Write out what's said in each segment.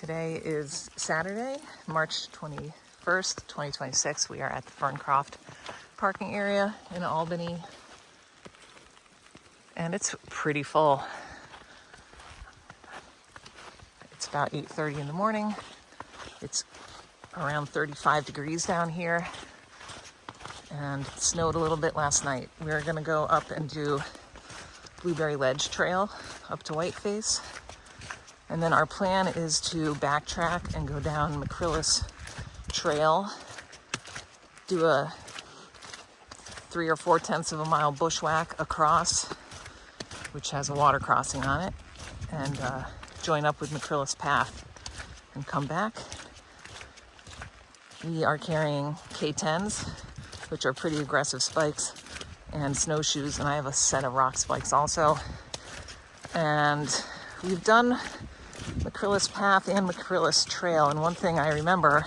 Today is Saturday, March 21st, 2026. We are at the Ferncroft parking area in Albany, and it's pretty full. It's about 8:30 in the morning. It's around 35 degrees down here, and it snowed a little bit last night. We're gonna go up and do Blueberry Ledge Trail up to Whiteface. And then our plan is to backtrack and go down McCrillis Trail, do a 3 or 4/10 of a mile bushwhack across, which has a water crossing on it, and join up with McCrillis Path and come back. We are carrying K10s, which are pretty aggressive spikes, and snowshoes, and I have a set of rock spikes also. And we've done McCrillis Path and McCrillis Trail, and one thing I remember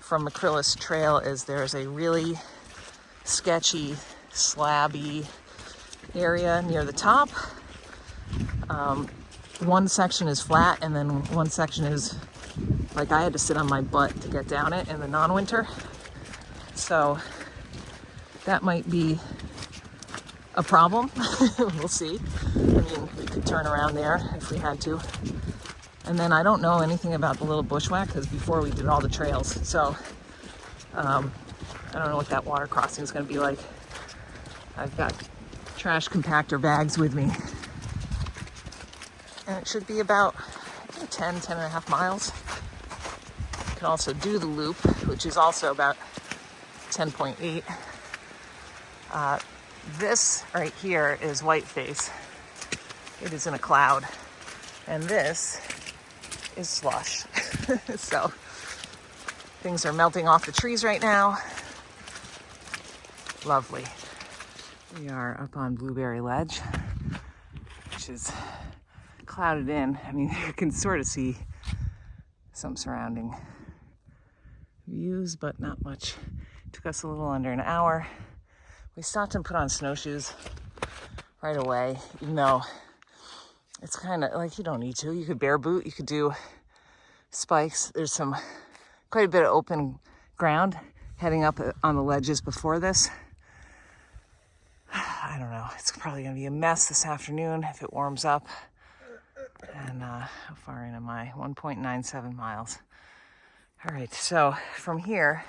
from McCrillis Trail is there's a really sketchy, slabby area near the top. One section is flat, and then one section is like I had to sit on my butt to get down it in the non-winter. So that might be a problem. We'll see. I mean, we could turn around there if we had to. And then I don't know anything about the little bushwhack because before we did all the trails. So I don't know what that water crossing is going to be like. I've got trash compactor bags with me. And it should be about 10 and a half miles. You can also do the loop, which is also about 10.8. This right here is Whiteface. It is in a cloud. And this is slush. So things are melting off the trees right now. Lovely. We are up on Blueberry Ledge, which is clouded in. I mean, you can sort of see some surrounding views, but not much. It took us a little under an hour. We stopped and put on snowshoes right away, even though it's kind of like you don't need to. You could bare boot, you could do spikes. There's quite a bit of open ground heading up on the ledges before this. I don't know. It's probably going to be a mess this afternoon if it warms up. And how far in am I? 1.97 miles. All right, so from here,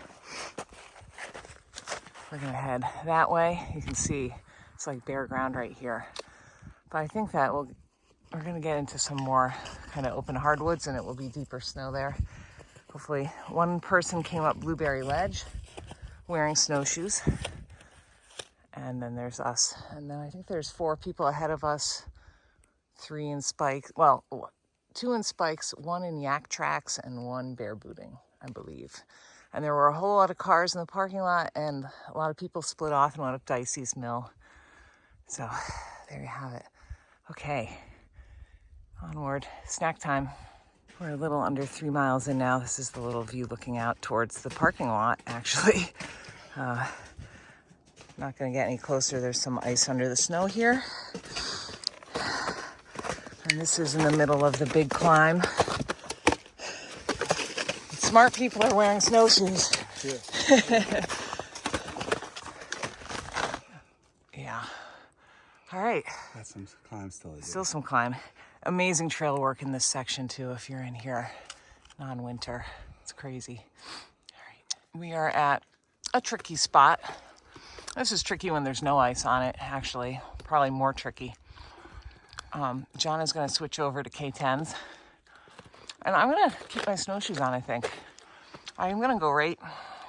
we're going to head that way. You can see it's like bare ground right here. But I think that we're going to get into some more kind of open hardwoods, and it will be deeper snow there. Hopefully. One person came up Blueberry Ledge wearing snowshoes. And then there's us. And then I think there's 4 people ahead of us. 3 in spikes. Well, 2 in spikes, 1 in yak tracks, and 1 bare booting, I believe. And there were a whole lot of cars in the parking lot, and a lot of people split off and went up Dicey's Mill. So there you have it. Okay, onward. Snack time. We're a little under 3 miles in now. This is the little view looking out towards the parking lot, actually. Not going to get any closer. There's some ice under the snow here. And this is in the middle of the big climb. Smart people are wearing snowshoes. Yeah. Yeah. All right. That's some climb still. Still some climb. Amazing trail work in this section too if you're in here non-winter. It's crazy. All right. We are at a tricky spot. This is tricky when there's no ice on it, actually. Probably more tricky. John is going to switch over to K10s. And I'm going to keep my snowshoes on, I think. I'm going to go right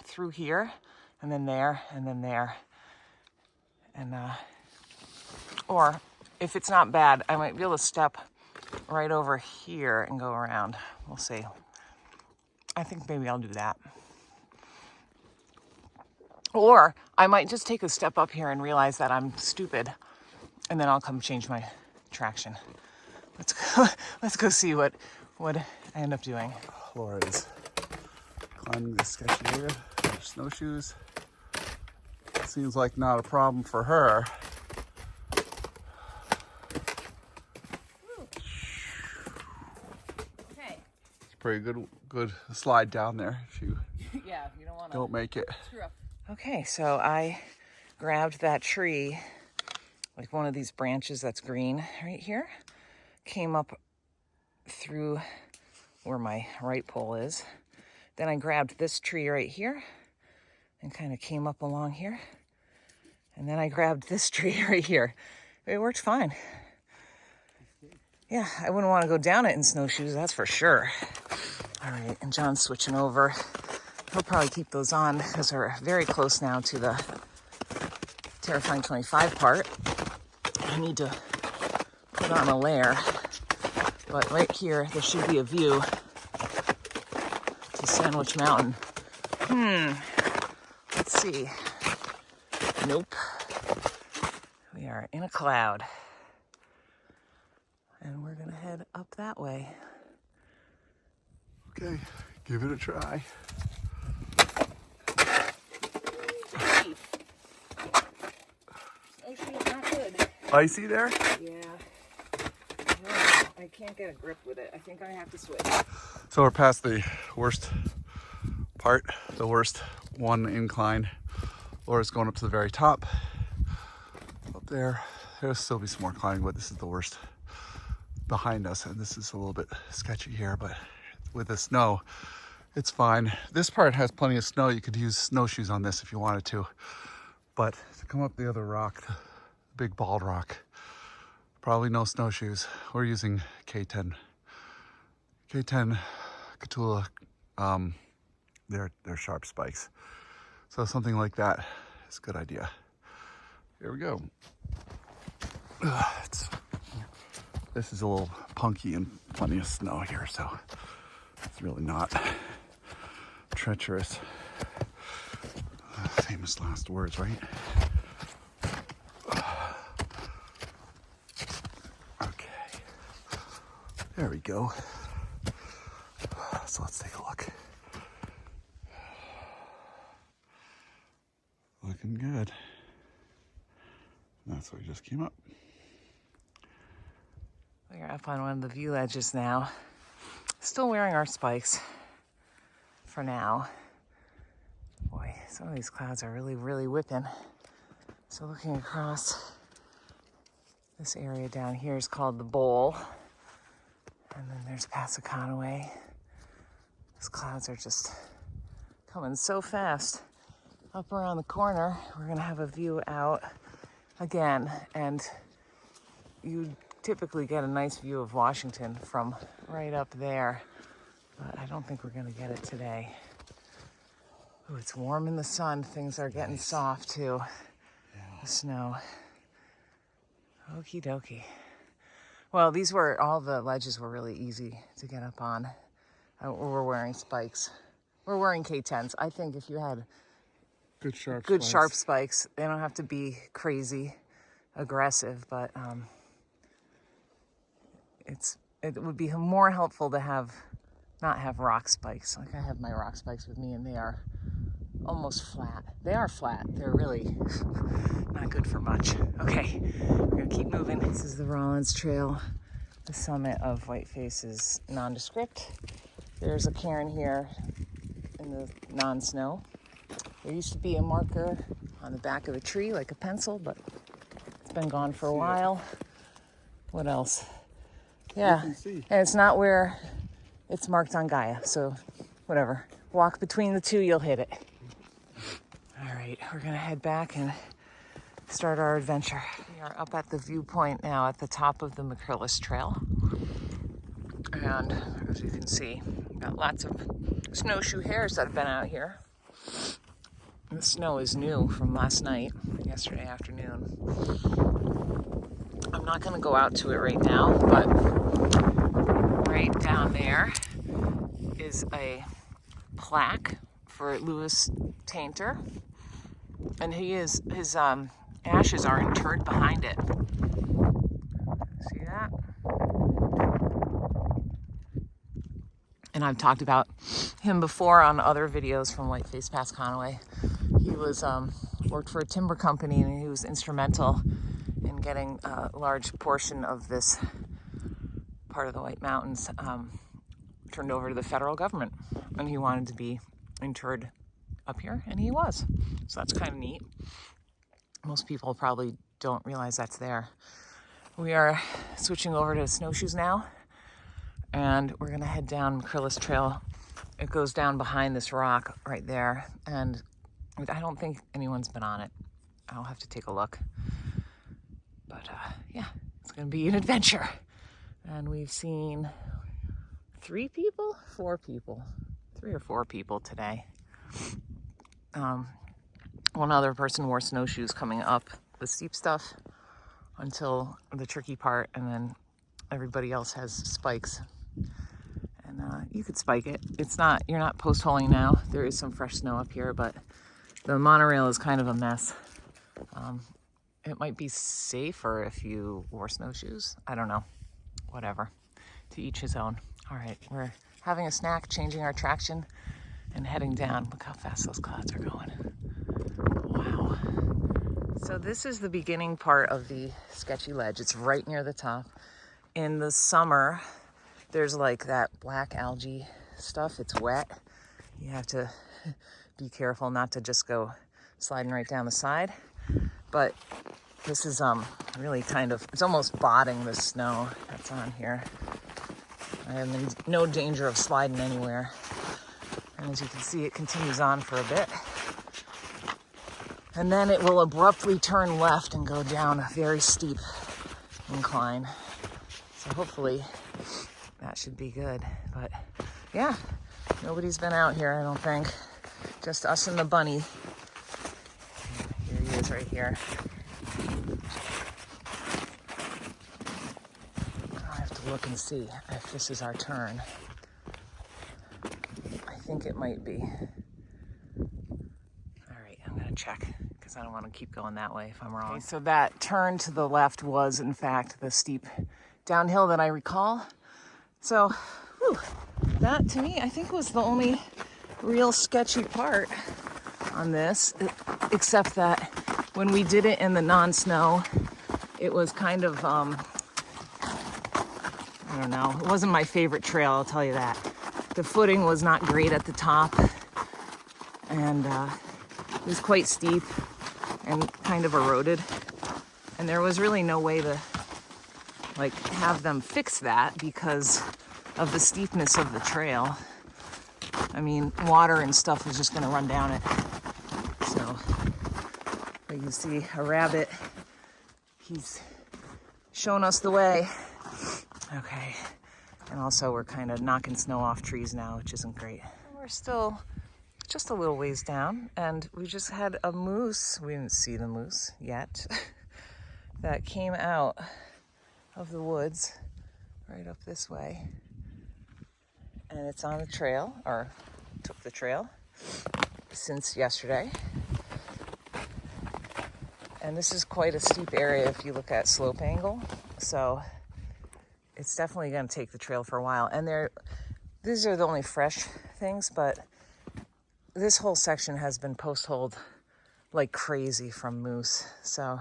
through here, and then there, and then there. And, or if it's not bad, I might be able to step right over here and go around. We'll see. I think maybe I'll do that. Or I might just take a step up here and realize that I'm stupid, and then I'll come change my traction. Let's go see what I end up doing. Laura is climbing this sketchy area. Snowshoes. Seems like not a problem for her. pretty good slide down there if you Yeah, if you don't want to don't make it. screw up. Okay, so I grabbed that tree, like one of these branches that's green right here, came up through where my right pole is. Then I grabbed this tree right here and kind of came up along here. And then I grabbed this tree right here. It worked fine. Yeah, I wouldn't want to go down it in snowshoes, that's for sure. All right, and John's switching over. He'll probably keep those on because we're very close now to the Terrifying 25 part. I need to put on a layer, but right here, there should be a view to Sandwich Mountain. Let's see. Nope. We are in a cloud. And we're gonna head up that way. Okay, give it a try. Snowshoe's not good. Icy there? Yeah. I can't get a grip with it. I think I have to switch. So we're past the worst part, the worst one incline. Laura's going up to the very top. Up there, there'll still be some more climbing, but this is the worst behind us. And this is a little bit sketchy here, but with the snow, it's fine. This part has plenty of snow. You could use snowshoes on this if you wanted to. But to come up the other rock, the big bald rock, probably no snowshoes. We're using K10 Catula, they're sharp spikes. So something like that is a good idea. Here we go. This is a little punky and plenty of snow here, so it's really not treacherous. Famous last words, right? Okay. There we go. So let's take a look. Looking good. That's where we just came up. We're up on one of the view ledges now. Still wearing our spikes for now. Boy, some of these clouds are really, really whipping. So looking across, this area down here is called the Bowl. And then there's Passaconaway. These clouds are just coming so fast. Up around the corner, we're gonna have a view out again. And you typically get a nice view of Washington from right up there. But I don't think we're gonna get it today. Ooh, it's warm in the sun. Things are getting soft too. Yeah. The snow. Okie dokie. Well, all the ledges were really easy to get up on. We're wearing spikes. We're wearing K10s. I think if you had good sharp spikes, they don't have to be crazy aggressive, but it would be more helpful to not have rock spikes. Like I have my rock spikes with me and they are almost flat. They are flat. They're really not good for much. Okay, we're gonna keep moving. This is the Rollins Trail, the summit of Whiteface is nondescript. There's a cairn here in the non-snow. There used to be a marker on the back of a tree, like a pencil, but it's been gone for a while. What else? Yeah, and it's not where it's marked on Gaia, so whatever. Walk between the two, you'll hit it. All right, we're gonna head back and start our adventure. We are up at the viewpoint now at the top of the McCrillis Trail. And as you can see, we've got lots of snowshoe hares that have been out here. The snow is new from last night, yesterday afternoon. I'm not gonna go out to it right now, but right down there is a plaque for Louis Tainter, and his ashes are interred behind it. See that? And I've talked about him before on other videos from Whiteface Passaconaway. He was worked for a timber company, and he was instrumental in getting a large portion of this part of the White Mountains turned over to the federal government, and he wanted to be interred up here, and he was. So that's kind of neat. Most people probably don't realize that's there. We are switching over to snowshoes now, and we're gonna head down McCrillis Trail. It goes down behind this rock right there, and I don't think anyone's been on it. I'll have to take a look. But yeah, it's gonna be an adventure. And we've seen 3 or 4 people today. One other person wore snowshoes coming up the steep stuff until the tricky part, and then everybody else has spikes. And you could spike it. You're not post-holing now. There is some fresh snow up here, but the monorail is kind of a mess. It might be safer if you wore snowshoes. I don't know. Whatever. To each his own. All right, we're having a snack, changing our traction, and heading down. Look how fast those clouds are going. Wow. So this is the beginning part of the sketchy ledge. It's right near the top. In the summer, there's like that black algae stuff. It's wet. You have to be careful not to just go sliding right down the side. But this is really kind of, it's almost botting the snow that's on here. I am in no danger of sliding anywhere. And as you can see, it continues on for a bit. And then it will abruptly turn left and go down a very steep incline. So hopefully that should be good. But yeah, nobody's been out here, I don't think. Just us and the bunny. Here he is right here. I have to look and see if this is our turn. I think it might be. All right, I'm gonna check because I don't want to keep going that way if I'm wrong. Okay, so that turn to the left was in fact the steep downhill that I recall. So whew, that to me I think was the only real sketchy part on this, except that when we did it in the non-snow, it was kind of I don't know, it wasn't my favorite trail, I'll tell you that. The footing was not great at the top, and it was quite steep and kind of eroded, and there was really no way to like have them fix that because of the steepness of the trail. I mean, water and stuff was just gonna run down it. So, but you can see a rabbit, he's showing us the way. Okay, and also we're kind of knocking snow off trees now, which isn't great. We're still just a little ways down, and we just had a moose, we didn't see the moose yet, that came out of the woods right up this way. And it's on the trail, or took the trail since yesterday. And this is quite a steep area if you look at slope angle. So it's definitely going to take the trail for a while. And these are the only fresh things, but this whole section has been post-holed like crazy from moose. So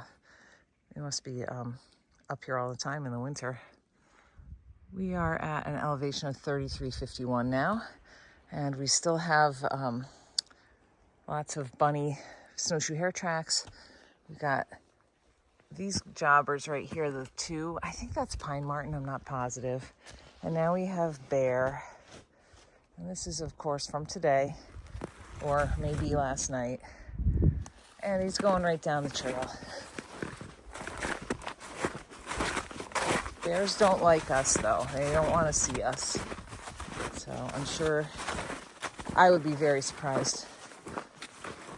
it must be up here all the time in the winter. We are at an elevation of 3351 now, and we still have lots of bunny snowshoe hare tracks. We got these jobbers right here, the 2. I think that's pine marten, I'm not positive. And now we have bear. And this is, of course, from today, or maybe last night. And he's going right down the trail. Bears don't like us, though. They don't want to see us. So I'm sure I would be very surprised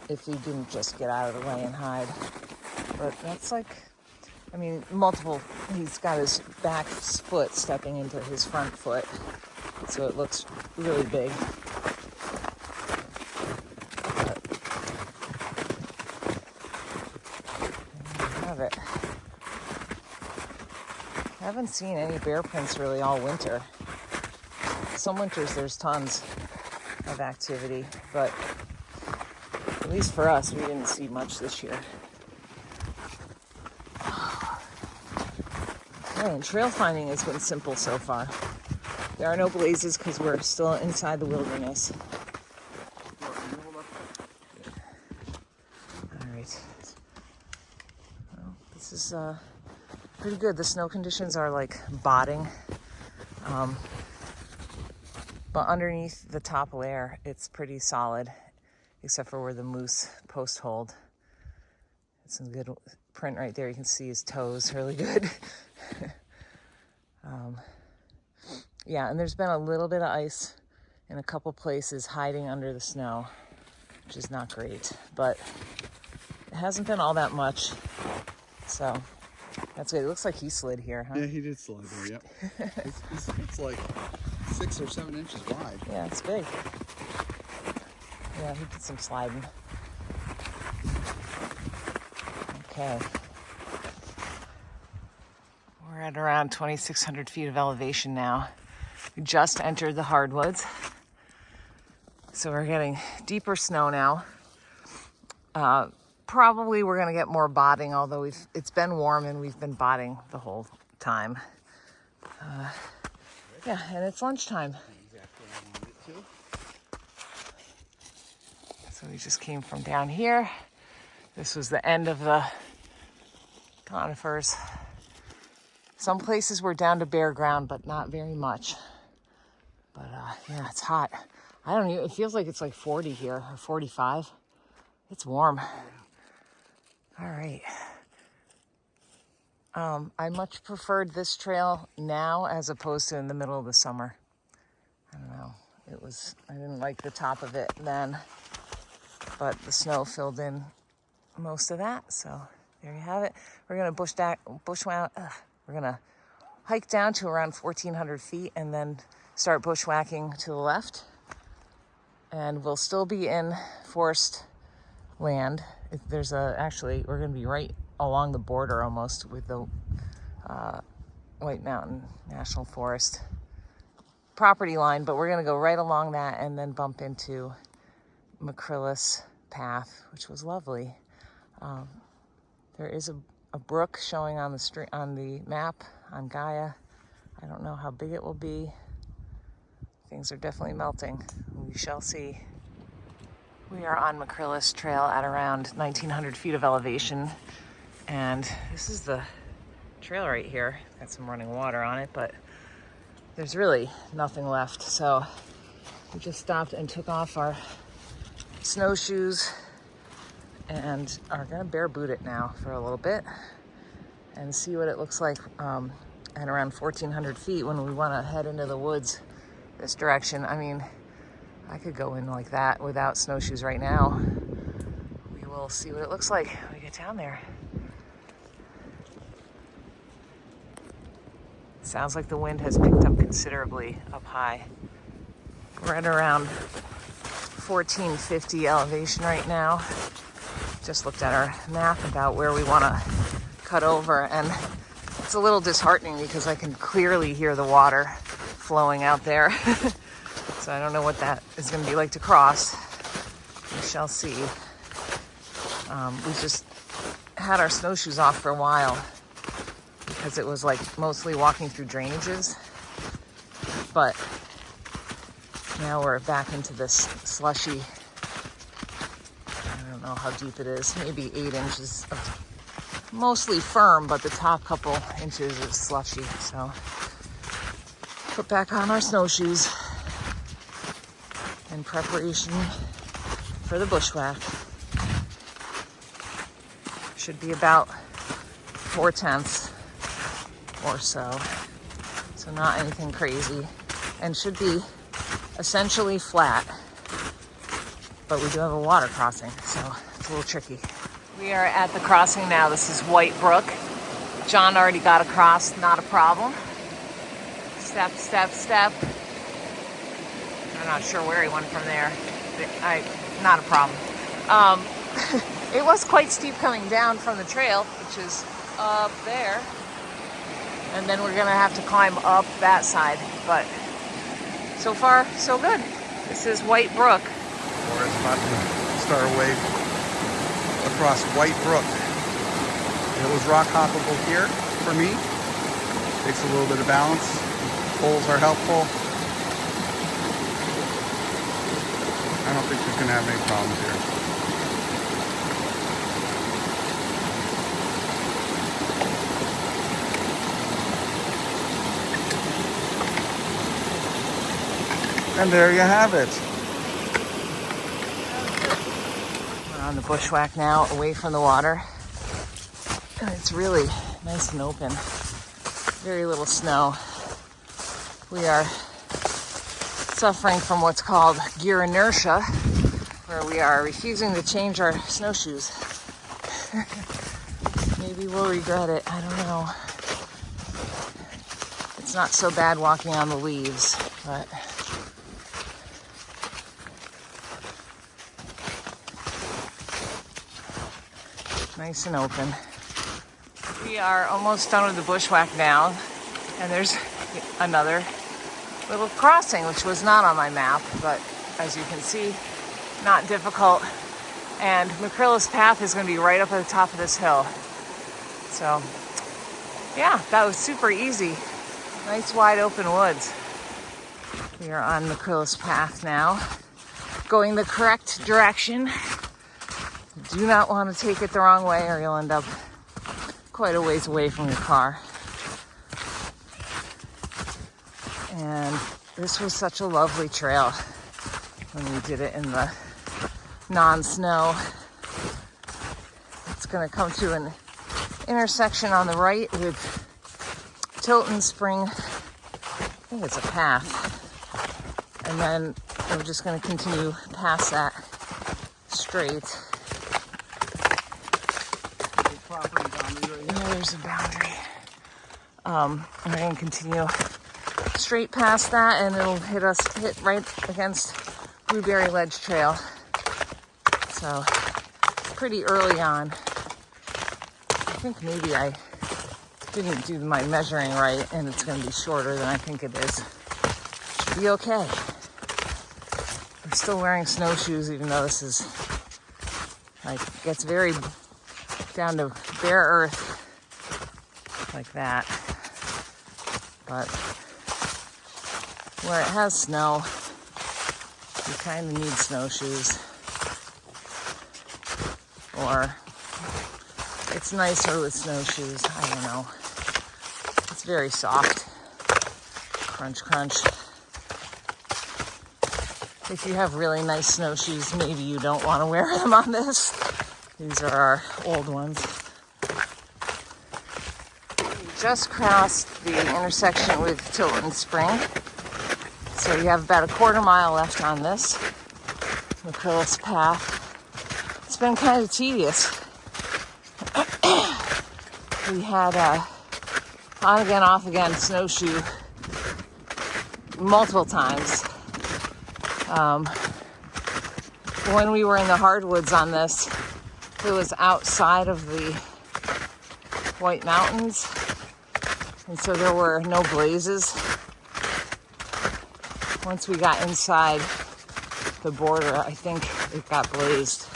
if he didn't just get out of the way and hide. But that's like, I mean, he's got his back foot stepping into his front foot. So it looks really big. But there you have it. I haven't seen any bear prints really all winter. Some winters there's tons of activity, but at least for us, we didn't see much this year. Okay, and trail finding has been simple so far. There are no blazes because we're still inside the wilderness. All right. Well, this is pretty good. The snow conditions are like botting. But underneath the top layer, it's pretty solid, except for where the moose post hold. It's a good print right there. You can see his toes really good. Yeah, and there's been a little bit of ice in a couple places hiding under the snow, which is not great, but it hasn't been all that much. So that's good. It looks like he slid here, huh? Yeah, he did slide there, yep. It's like 6 or 7 inches wide. Yeah, it's big. Yeah, he did some sliding. Okay. We're at around 2,600 feet of elevation now. We just entered the hardwoods. So we're getting deeper snow now. Probably we're gonna get more botting, although it's been warm and we've been botting the whole time. Yeah, and it's lunchtime. So we just came from down here. This was the end of the conifers. Some places we're down to bare ground, but not very much. But yeah, it's hot. I don't know, it feels like it's like 40 here, or 45. It's warm. All right. I much preferred this trail now as opposed to in the middle of the summer. I don't know. I didn't like the top of it then, but the snow filled in most of that. So there you have it. We're gonna we're gonna hike down to around 1,400 feet and then start bushwhacking to the left. And we'll still be in forest land. Actually, we're gonna be right along the border almost with the White Mountain National Forest property line, but we're gonna go right along that and then bump into McCrillis Path, which was lovely. There is a brook showing on the map on Gaia. I don't know how big it will be. Things are definitely melting. We shall see. We are on McCrillis Trail at around 1,900 feet of elevation. And this is the trail right here. Got some running water on it, but there's really nothing left. So we just stopped and took off our snowshoes and are gonna bare boot it now for a little bit and see what it looks like at around 1,400 feet when we wanna head into the woods this direction. I mean, I could go in like that without snowshoes right now. We will see what it looks like when we get down there. Sounds like the wind has picked up considerably up high. We're at around 1,450 elevation right now. Just looked at our map about where we want to cut over, and it's a little disheartening because I can clearly hear the water flowing out there. So I don't know what that is going to be like to cross. We shall see. We just had our snowshoes off for a while because it was like mostly walking through drainages. But now we're back into this slushy, I don't know how deep it is, maybe 8 inches of mostly firm, but the top couple inches is slushy. So put back on our snowshoes in preparation for the bushwhack. Should be about 4/10 or so. So not anything crazy, and should be essentially flat. But we do have a water crossing, so it's a little tricky. We are at the crossing now. This is White Brook. John already got across, not a problem. Step, step, step. I'm not sure where he went from there. Not a problem. It was quite steep coming down from the trail, which is up there. And then we're gonna have to climb up that side. But so far, so good. This is White Brook. We're about to start our way across White Brook. It was rock hoppable here for me. Takes a little bit of balance. Poles are helpful. I don't think she's gonna have any problems here. And there you have it. We're on the bushwhack now, away from the water. And it's really nice and open. Very little snow. We are suffering from what's called gear inertia, where we are refusing to change our snowshoes. Maybe we'll regret it, I don't know. It's not so bad walking on the leaves, but nice and open. We are almost done with the bushwhack now, and there's another little crossing, which was not on my map, but as you can see, not difficult. And McCrillis Path is going to be right up at the top of this hill. So, yeah, that was super easy. Nice wide open woods. We are on McCrillis Path now, going the correct direction. Do not want to take it the wrong way, or you'll end up quite a ways away from your car. And this was such a lovely trail when we did it in the non-snow. It's going to come to an intersection on the right with Tilton Spring. I think it's a path. And then we're just going to continue past that straight. There's a boundary. We're going to continue straight past that, and it'll hit right against Blueberry Ledge Trail. So pretty early on. I think maybe I didn't do my measuring right, and it's going to be shorter than I think it is. Should be okay. I'm still wearing snowshoes, even though this is gets very down to bare earth like that. But where it has snow, you kind of need snowshoes. Or it's nicer with snowshoes. I don't know. It's very soft. Crunch, crunch. If you have really nice snowshoes, maybe you don't want to wear them on this. These are our old ones. We just crossed the intersection with Tilton Spring. So you have about a quarter mile left on this McCrillis Path. It's been kind of tedious. We had on again, off again snowshoe multiple times. When we were in the hardwoods on this, it was outside of the White Mountains, and so there were no blazes. Once we got inside the border, I think it got blazed.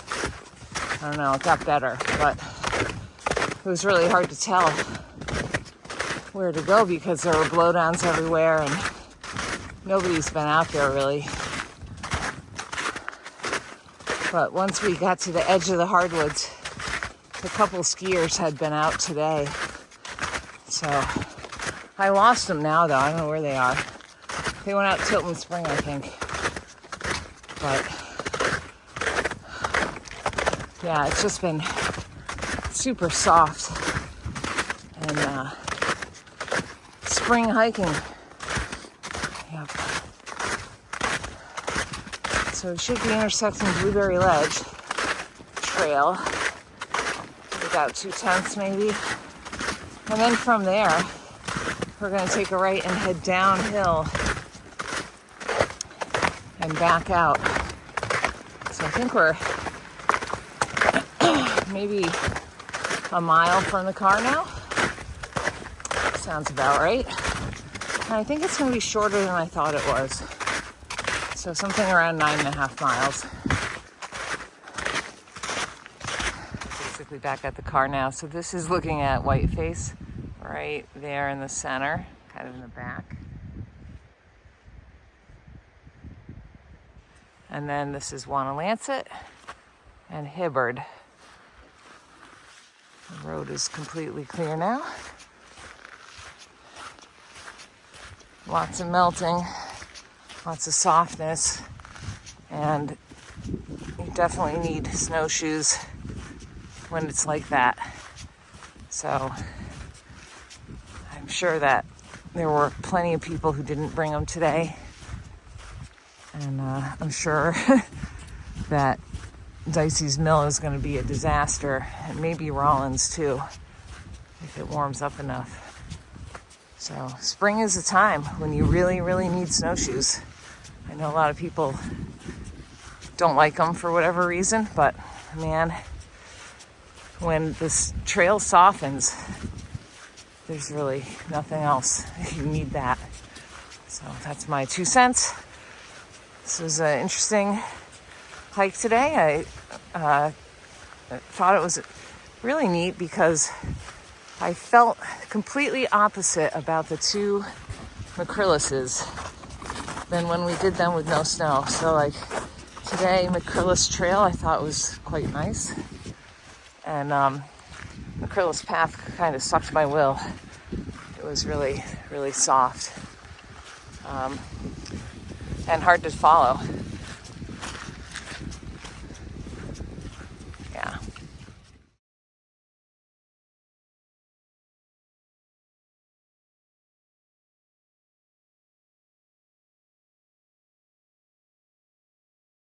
I don't know, it got better, but it was really hard to tell where to go because there were blowdowns everywhere and nobody's been out there really. But once we got to the edge of the hardwoods, a couple skiers had been out today. So I lost them now though, I don't know where they are. They went out Tilton Spring, I think. But yeah, it's just been super soft and spring hiking. Yep. So it should be intersecting Blueberry Ledge Trail, about 2/10 maybe. And then from there, we're going to take a right and head downhill and back out. So I think we're maybe a mile from the car now. Sounds about right. And I think it's going to be shorter than I thought it was. So something around 9.5 miles. Basically back at the car now. So this is looking at Whiteface right there in the center, kind of in the back. And then this is Wanalancet and Hibbard. The road is completely clear now. Lots of melting, lots of softness, and you definitely need snowshoes when it's like that. So I'm sure that there were plenty of people who didn't bring them today. And I'm sure that Dicey's Mill is going to be a disaster, and maybe Rollins too, if it warms up enough. So spring is a time when you really, really need snowshoes. I know a lot of people don't like them for whatever reason, but man, when this trail softens, there's really nothing else. You need that. So that's my 2 cents. This was an interesting hike today. I thought it was really neat because I felt completely opposite about the two McCrillises than when we did them with no snow. So like today, McCrillis Trail I thought was quite nice. And McCrillis Path kind of sucked my will. It was really, really soft and hard to follow.